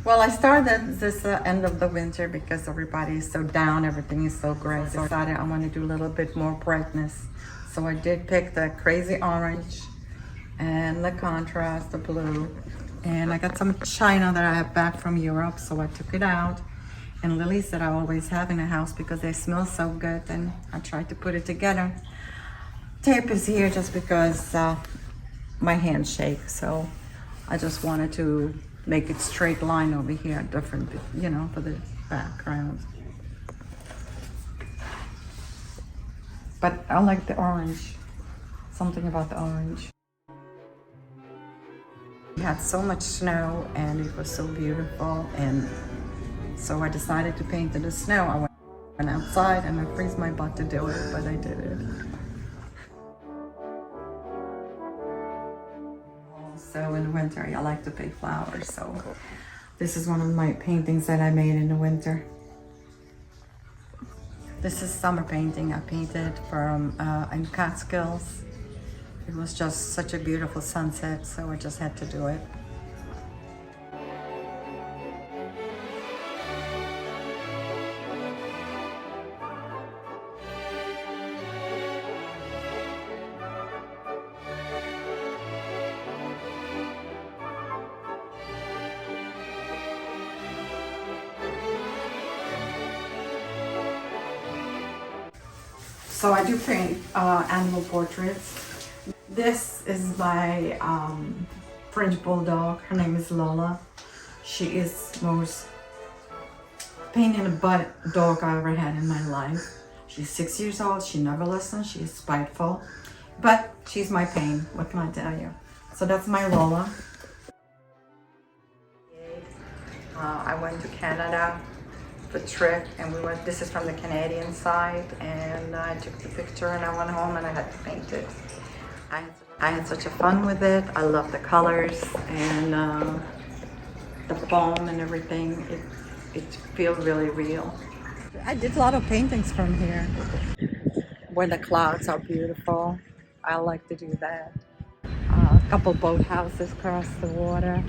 Well, I started this end of the winter because everybody is so down, everything is so gray. So I decided I want to do a little bit more brightness. So I did pick the crazy orange and the contrast, the blue. And I got some china that I have back from Europe, so I took it out. And lilies that I always have in the house because they smell so good, and I tried to put it together. Tape is here just because my hands shake, so I just wanted to make it straight line over here, different, you know, for the background. But I like the orange, something about the orange. We had so much snow and it was so beautiful, and so I decided to paint in the snow. I went outside and I freeze my butt to do it, but I did it. So in the winter, I like to paint flowers. So this is one of my paintings that I made in the winter. This is summer painting I painted from in Catskills. It was just such a beautiful sunset, so I just had to do it. So I do paint animal portraits. This is my French bulldog. Her name is Lola. She is the most pain in the butt dog I ever had in my life. She's 6 years old. She never listens. She's spiteful, but she's my pain. What can I tell you? So that's my Lola. I went to Canada the trip, and we went, this is from the Canadian side, and I took the picture and I went home and I had to paint it. I had such a fun with it. I love the colors and the foam and everything. It feels really real. I did a lot of paintings from here where the clouds are beautiful. I like to do that. A couple boathouses across the water.